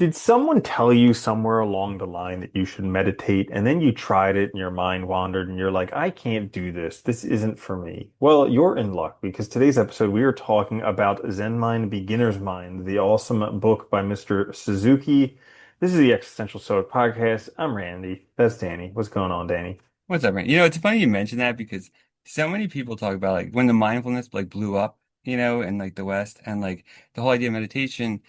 Did someone tell you somewhere along the line that you should meditate and then you tried it and your mind wandered and you're like, I can't do this. This isn't for me. Well, you're in luck because today's episode we are talking about Zen Mind, Beginner's Mind, the awesome book by Mr. Suzuki. This is the Existential Stoic podcast. I'm Randy. That's Danny. What's going on, Danny? What's up, man? It's funny you mentioned that because so many people talk about like when the mindfulness like blew up, in like the West and like the whole idea of meditation,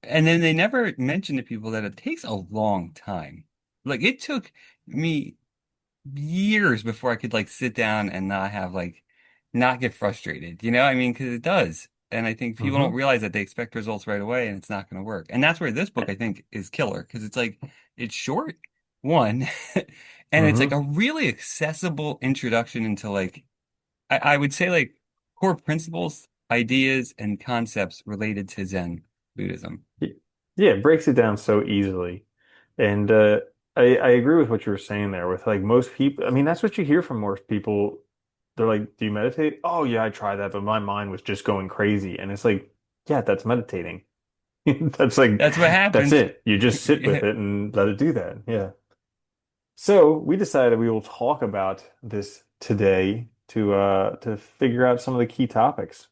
and then they never mention to people that it takes a long time. Like it took me years before I could like sit down and not have like not get frustrated, I mean, because it does. And I think people don't Hmm. realize that they expect results right away and it's not going to work. And that's where this book I think is killer because it's like it's short, one, and it's like Hmm. a really accessible introduction into like I would say like core principles, ideas, and concepts related to Zen Buddhism. Yeah, it breaks it down so easily. And I agree with what you were saying there with like most people. I mean, that's what you hear from most people. They're like, "Do you meditate?" "Oh, yeah, I tried that, but my mind was just going crazy." And it's like, "Yeah, that's meditating." That's like That's what that's happens. it. You just sit with Yeah. it and let it do that. Yeah. So, we decided we will talk about this today to figure out some of the key topics.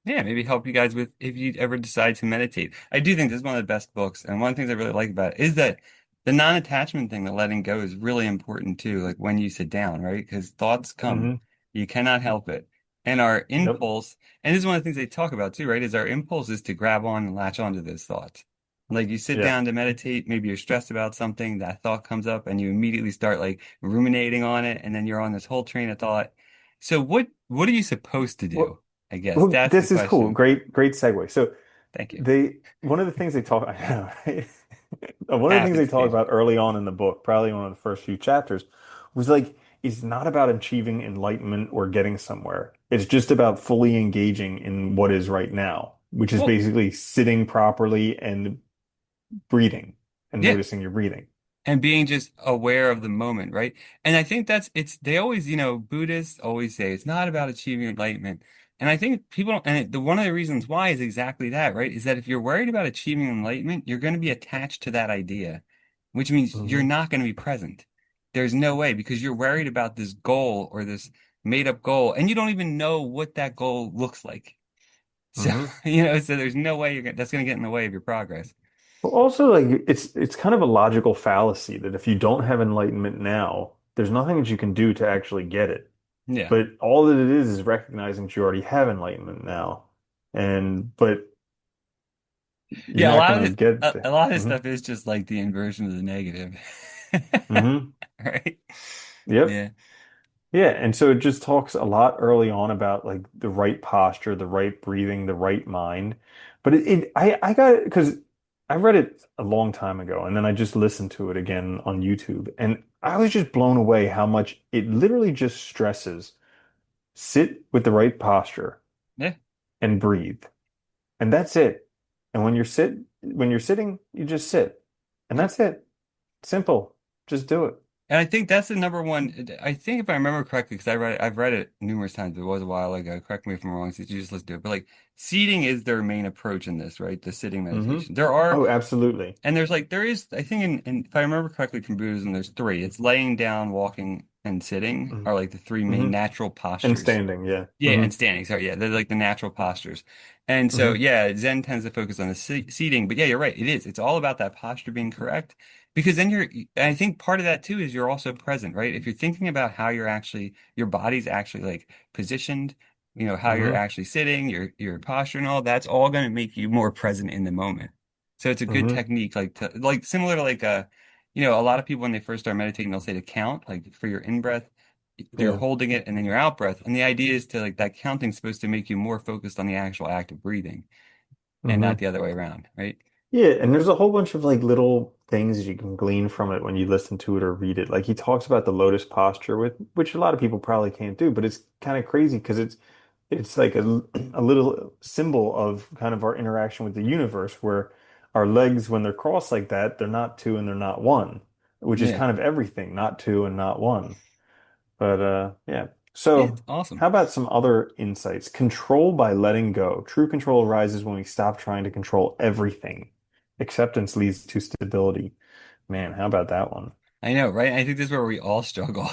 Yeah, maybe help you guys with if you ever decide to meditate. I do think this is one of the best books, and one of the things I really like about it is that the non-attachment thing, the letting go, is really important too. Like when you sit down, right? Because thoughts come, Hmm. you cannot help it, and our Yep. impulse, and this is one of the things they talk about too, right? Is our impulse is to grab on and latch onto those thoughts. Like you sit Yeah. down to meditate, maybe you're stressed about something, that thought comes up, and you immediately start like ruminating on it, and then you're on this whole train of thought. So what are you supposed to do? Well, I guess well, that's the this is cool. question. Great segue. So, Thank you. one of the things they talk, I know, right? One of the things they Happens talk occasionally. about early on in the book, probably one of the first few chapters, was like, it's not about achieving enlightenment or getting somewhere. It's just about fully engaging in what is right now, which is Well, basically sitting properly and breathing and yeah, noticing your breathing. and being just aware of the moment, right? And I think they always, Buddhists always say it's not about achieving enlightenment. And I think people don't, and one of the reasons why is exactly that, right? Is that if you're worried about achieving enlightenment, you're going to be attached to that idea, which means you're Hmm. not going to be present. There's no way because you're worried about this goal or this made up goal, and you don't even know what that goal looks like. So, Hmm. so there's no way that's going to get in the way of your progress. Well, also, like it's kind of a logical fallacy that if you don't have enlightenment now, there's nothing that you can do to actually get it. Yeah. But all that it is recognizing that you already have enlightenment now. But you're Yeah, not going to get a there. lot of this Hmm. stuff is just like the inversion of the negative. Hmm. Right? Yep. Yeah. Yeah. And so it just talks a lot early on about like the right posture, the right breathing, the right mind. But I got it because I read it a long time ago and then I just listened to it again on YouTube. And I was just blown away how much it literally just stresses sit with the right posture Yeah. and breathe. And that's it. And when you're sitting, you just sit. And that's it. Simple. Just do it. And I think that's the number one. I think if I remember correctly, because I've read it numerous times. It was a while ago. Correct me if I'm wrong, since you just listen to it. But like seating is their main approach in this, right? The sitting Hmm. meditation. There are, Oh, absolutely. and there is, I think if I remember correctly from Buddhism, there's three. It's laying down, walking, and sitting Hmm. are like the three main Hmm. natural And postures. standing, yeah. Yeah, Hmm. and standing. Sorry, yeah, they're like the natural postures. And so, Hmm. yeah, Zen tends to focus on the seating. But yeah, you're right. It is. It's all about that posture being correct. Because then and I think part of that too is you're also present, right? If you're thinking about how your body's actually like positioned, how you're Hmm. actually sitting, your posture and all, that's all going to make you more present in the moment. So it's a good Hmm. technique, like similar to a lot of people when they first start meditating, they'll say to count, like for your in-breath you're Yeah. holding it and then your out breath. And the idea is to like that counting's supposed to make you more focused on the actual act of breathing and not Hmm. the other way around, right? Yeah, and there's a whole bunch of like little things you can glean from it when you listen to it or read it. Like he talks about the lotus posture with which a lot of people probably can't do, but it's kind of crazy because it's like a little symbol of kind of our interaction with the universe where our legs when they're crossed like that, they're not two and they're not one, which is Yeah. kind of everything, not two and not one. But yeah. Yeah, it's So, awesome. how about some other insights? Control by letting go. True control arises when we stop trying to control everything. Acceptance leads to stability. Man, how about that one? I know, right? I think this is where we all struggle.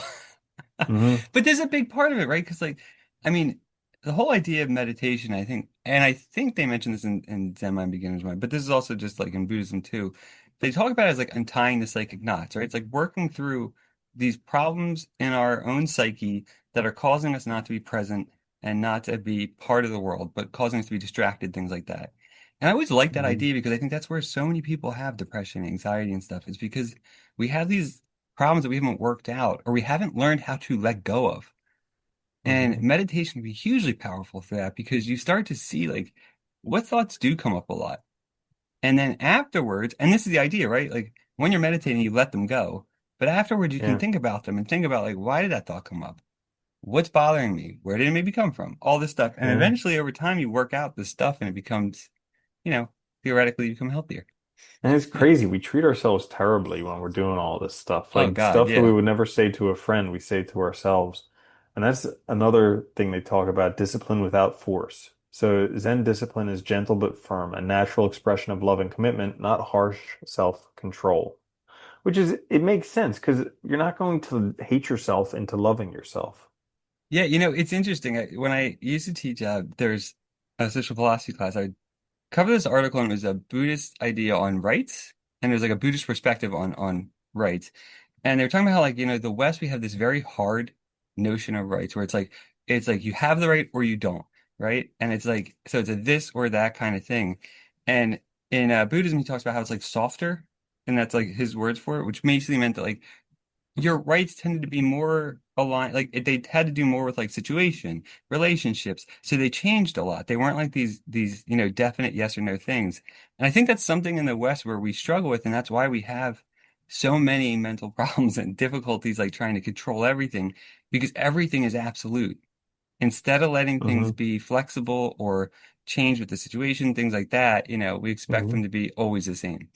Hmm. But there's a big part of it, right? Because like, I mean, the whole idea of meditation, I think, and I think they mentioned this in Zen Mind, Beginner's Mind, but this is also just like in Buddhism too. They talk about it as like untying the psychic knots, right? It's like working through these problems in our own psyche that are causing us not to be present and not to be part of the world, but causing us to be distracted, things like that. And I always like that Hmm. idea because I think that's where so many people have depression, anxiety, and stuff, is because we have these problems that we haven't worked out or we haven't learned how to let go of. And Hmm. meditation can be hugely powerful for that because you start to see like what thoughts do come up a lot. And then afterwards, and this is the idea, right? Like when you're meditating, you let them go. But afterwards, you can Yeah. think about them and think about like, why did that thought come up? What's bothering me? Where did it maybe come from? All this stuff. And Yeah. eventually over time, you work out this stuff and it becomes, you know, theoretically you become healthier. And it's Yeah. crazy. We treat ourselves terribly when we're doing all this stuff. Oh Like God. stuff that we Yeah. would never say to a friend, we say to ourselves. And that's another thing they talk about, discipline without force. So Zen discipline is gentle but firm, a natural expression of love and commitment, not harsh self-control. Which is, it makes sense because you're not going to hate yourself into loving yourself. Yeah. It's interesting. When I used to teach, there's a social philosophy class. I cover this article and it was a Buddhist idea on rights, and there's like a Buddhist perspective on rights. And they were talking about how like, the West, we have this very hard notion of rights where it's like you have the right or you don't, right? And it's like so it's a this or that kind of thing. And in Buddhism, he talks about how it's like softer, and that's like his words for it, which basically meant that like your rights tended to be more aligned, like they had to do more with like situation, relationships. So they changed a lot. They weren't like these definite yes or no things. And I think that's something in the West where we struggle with, and that's why we have so many mental problems and difficulties like trying to control everything because everything is absolute. Instead of letting things Hmm. be flexible or change with the situation, things like that, we expect them Hmm. to be always the same.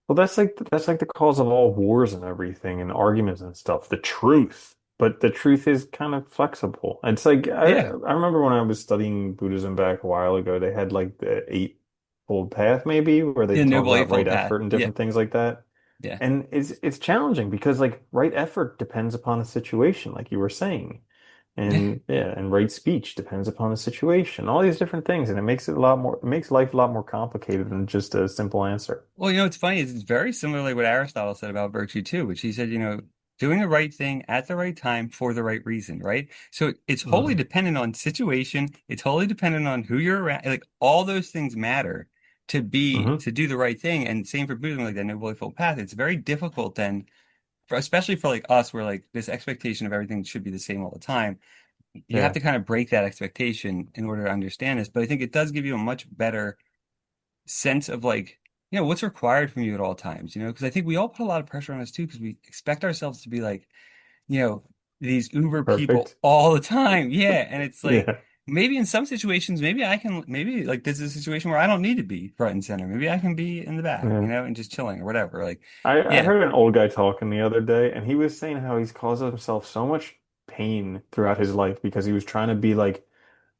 Well, that's like the cause of all wars and everything and arguments and stuff. The truth. But the truth is kind of flexible. It's like Yeah. I remember when I was studying Buddhism back a while ago, they had like the Eightfold Path maybe, where they The talk Noble about right Eightfold Path. effort and Yeah. different things like that. Yeah. And it's challenging because like right effort depends upon the situation, like you were saying. Yeah. And yeah, and right speech depends upon the situation. All these different things, and it makes life a lot more complicated than just a simple answer. Well, it's funny. It's very similarly what Aristotle said about virtue too, which he said, doing the right thing at the right time for the right reason, right? So it's wholly Hmm. dependent on situation. It's wholly dependent on who you're around. Like all those things matter Hmm. to do the right thing. And same for Buddhism, like that noble eightfold path. It's very difficult then, especially for like us, where like this expectation of everything should be the same all the time. You have Yeah, to kind of break that expectation in order to understand this. But I think it does give you a much better sense of like, what's required from you at all times, because I think we all put a lot of pressure on us too, because we expect ourselves to be like, you know, these uber people perfect. all the time. Yeah. And it's like, Yeah, maybe in some situations, maybe like this is a situation where I don't need to be front and center. Maybe I can be in the back, yeah. and just chilling or whatever. Like, I yeah. heard an old guy talking the other day, and he was saying how he's caused himself so much pain throughout his life because he was trying to be like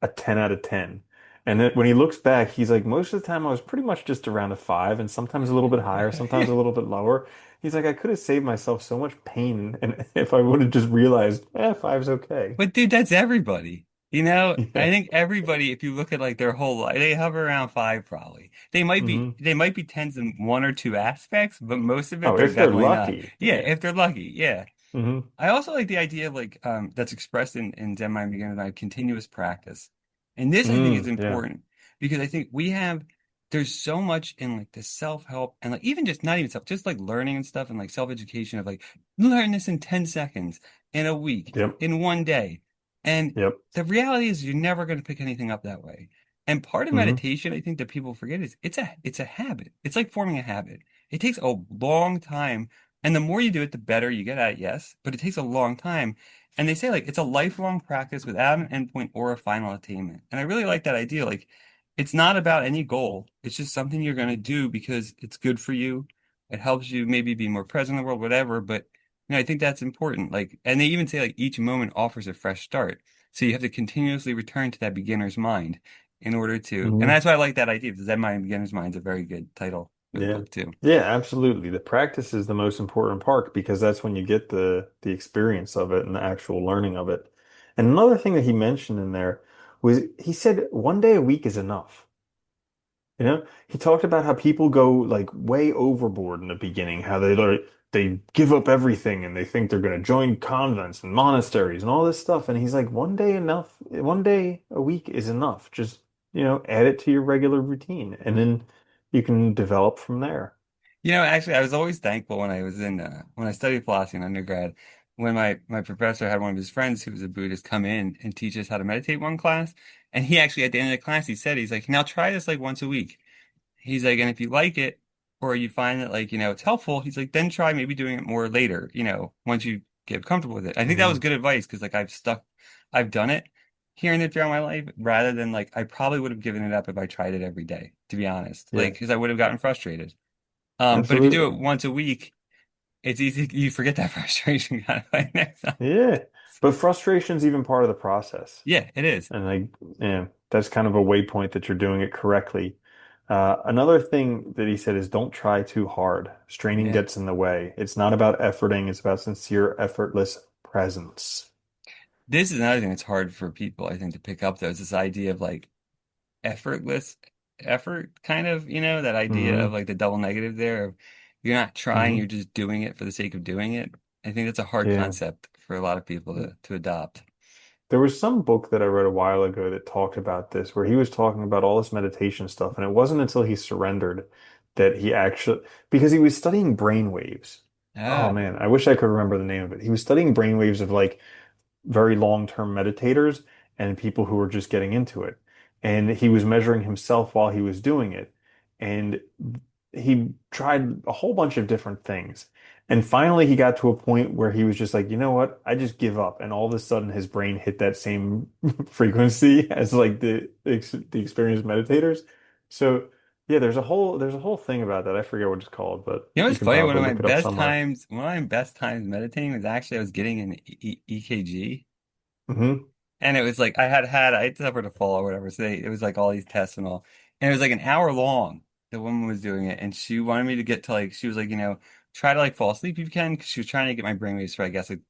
a 10 out of 10. And then when he looks back, he's like, most of the time I was pretty much just around a five and sometimes a little bit higher, sometimes a little bit lower. He's like, I could have saved myself so much pain and if I would have just realized, five's okay. But dude, that's everybody. I Yeah. think everybody, if you look at like their whole life, they hover around five probably. They might be Hmm. they might be tens in one or two aspects, but most of it Oh, they're if they're definitely not. lucky. Yeah, Yeah. if they're lucky. Yeah. Hmm. I also like the idea of like that's expressed in Zen Mind Beginner's Mind, continuous practice. And this I think is Yeah. important because I think there's so much in like the self-help and like even just not even self, just like learning and stuff and like self-education of like learn this in 10 seconds in a week, Yep. in one day. And Yep. the reality is you're never going to pick anything up that way. And part of Hmm. meditation, I think that people forget is it's a habit. It's like forming a habit. It takes a long time and the more you do it, the better you get at it, yes, but it takes a long time. And they say like it's a lifelong practice without an endpoint or a final attainment. And I really like that idea. Like it's not about any goal. It's just something you're going to do because it's good for you. It helps you maybe be more present in the world, whatever. But I think that's important. Like, and they even say like each moment offers a fresh start. So you have to continuously return to that beginner's mind in order to, and Hmm. that's why I like that idea because that mind beginner's mind is a very good title. for the Yeah. book too. Yeah, absolutely. The practice is the most important part because that's when you get the experience of it and the actual learning of it. And another thing that he mentioned in there was he said 1 day a week is enough. He talked about how people go like way overboard in the beginning, how they give up everything and they think they're going to join convents and monasteries and all this stuff. And he's like, 1 day enough, 1 day a week is enough. Just, add it to your regular routine and then you can develop from there. Actually, I was always thankful when I was in when I studied philosophy in undergrad, when my professor had one of his friends who was a Buddhist come in and teach us how to meditate one class, and he actually at the end of the class he said he's like, now try this like once a week. He's like, and if you like it or you find that like it's helpful, he's like, then try maybe doing it more later, once you get comfortable with it. I think that was Hmm. good advice because like I've done it here and there throughout my life rather than like I probably would have given it up if I tried it every day, to be honest, like Yeah, because I would have gotten frustrated. But if you do it absolutely. once a week, it's easy. You forget that frustration kind of like next time. Yeah. But frustration's even part of the process. Yeah, it is. And that's kind of a waypoint that you're doing it correctly. Another thing that he said is don't try too hard. Straining Yeah. gets in the way. It's not about efforting, it's about sincere, effortless presence. This is another thing that's hard for people, I think, to pick up though, is this idea of like effortless effort, kind of, that idea of Hmm. like the double negative there of you're not trying, you're Hmm. just doing it for the sake of doing it. I think that's a hard Yeah. concept for a lot of people to adopt. There was some book that I read a while ago that talked about this, where he was talking about all this meditation stuff. And it wasn't until he surrendered that he actually, because he was studying brain waves. Oh Ah, man, I wish I could remember the name of it. He was studying brain waves of like very long-term meditators and people who were just getting into it. And he was measuring himself while he was doing it. And he tried a whole bunch of different things. And finally, he got to a point where he was just like, you know what? I just give up. And all of a sudden, his brain hit that same frequency as like the experienced meditators. So yeah, there's a whole thing about that. I forget what it's called, but you what's can funny? probably look it up somewhere. One of my best times meditating was actually I was getting an EKG. Hmm. And it was like I suffered a fall or whatever. So it was like all these tests and all. And it was like an hour long. The woman was doing it, and she wanted me to get to like she was like, try to like fall asleep if you can, because she was trying to get my brainwaves for I guess like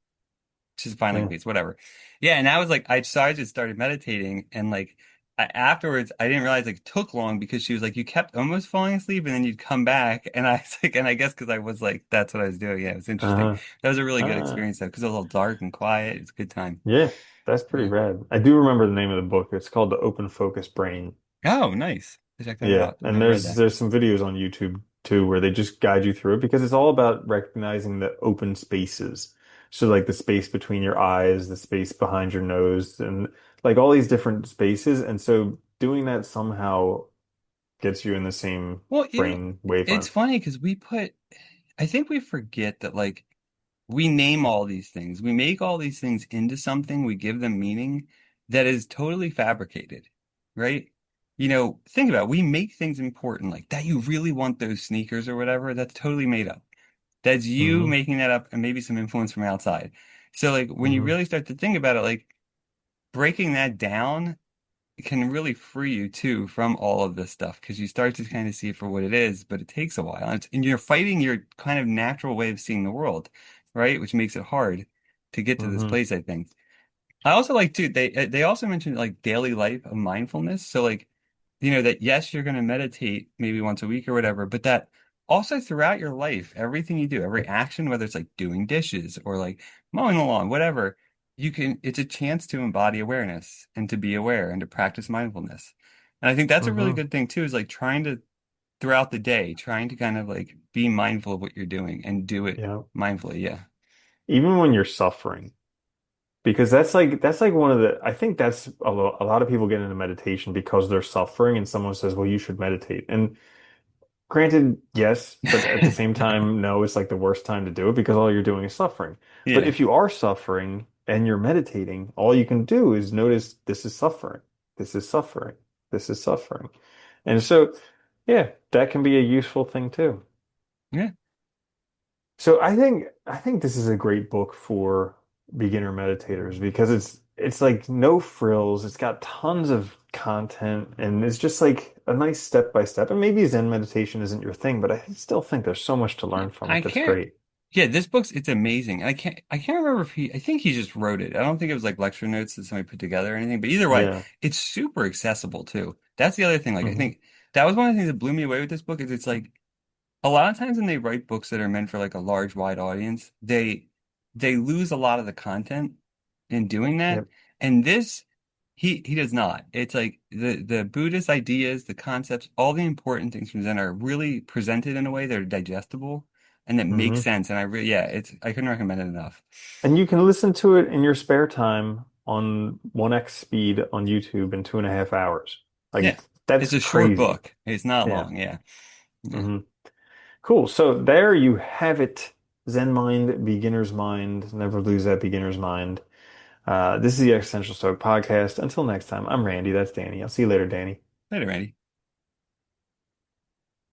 she's a fine like Yeah. pace, whatever. Yeah, and I was like I just started meditating and like afterwards I didn't realize like it took long because she was like you kept almost falling asleep and then you'd come back and I was like and I guess because I was like that's what I was doing. Yeah, it was interesting. Uh-huh. That was a really good Ah. experience though because it was all dark and quiet. It's a good time. Yeah, that's pretty Yeah. rad. I do remember the name of the book. It's called The Open Focus Brain. Oh, nice. Check that Yeah, out. I've and never read there's that. there's some videos on YouTube too where they just guide you through it because it's all about recognizing the open spaces. So like the space between your eyes, the space behind your nose, and like all these different spaces. And so doing that somehow gets you in the same Well, brain it's wavelength. funny because I think we forget that like we name all these things. We make all these things into something. We give them meaning that is totally fabricated, right? Think about it. We make things important like that you really want those sneakers or whatever. That's totally made up. That's you Hmm. making that up and maybe some influence from outside. So like when you Hmm. really start to think about it, like breaking that down can really free you too from all of this stuff because you start to kind of see it for what it is, but it takes a while. And you're fighting your kind of natural way of seeing the world, right? Which makes it hard to get to this Hmm. place, I think. I also like too, they also mentioned like daily life of mindfulness. So like, that yes, you're going to meditate maybe once a week or whatever, but that also throughout your life, everything you do, every action, whether it's like doing dishes or like mowing the lawn, whatever, it's a chance to embody awareness and to be aware and to practice mindfulness. And I think that's a really Hmm. good thing too, is like trying to throughout the day, trying to kind of like be mindful of what you're doing and do it Yeah. mindfully. Yeah. Even when you're suffering. Because that's like one of the I think that's a lot of people get into meditation because they're suffering and someone says, "Well, you should meditate." And granted, yes, but at the same time, no, it's like the worst time to do it because all you're doing is suffering. But Yeah. if you are suffering and you're meditating, all you can do is notice this is suffering. This is suffering. This is suffering. And so, yeah, that can be a useful thing too. Yeah. So I think this is a great book for beginner meditators because it's like no frills. It's got tons of content and it's just like a nice step by step. And maybe Zen meditation isn't your thing, but I still think there's so much to Yeah, learn from I it that's can't. great. Yeah, this book's it's amazing. I can't remember if I think he just wrote it. I don't think it was like lecture notes that somebody put together or anything. But either way, Yeah. it's super accessible too. That's the other thing. Like I Hmm. think that was one of the things that blew me away with this book is it's like a lot of times when they write books that are meant for like a large, wide audience, they lose a lot of the content in doing that. Yep. And this, he does not. It's like the Buddhist ideas, the concepts, all the important things from Zen are really presented in a way that are digestible and that makes Hmm. sense. And I really, yeah, it's I couldn't recommend it enough. And you can listen to it in your spare time on 1x speed on YouTube in 2.5 hours. Yeah, Like it's that's a short crazy. book. It's not Yeah. long. Yeah, yeah. Hmm. Cool. So there you have it. Zen mind, beginner's mind. Never lose that beginner's mind. This is the Existential Stoic podcast. Until next time, I'm Randy. That's Danny. I'll see you later, Danny. Later, Randy.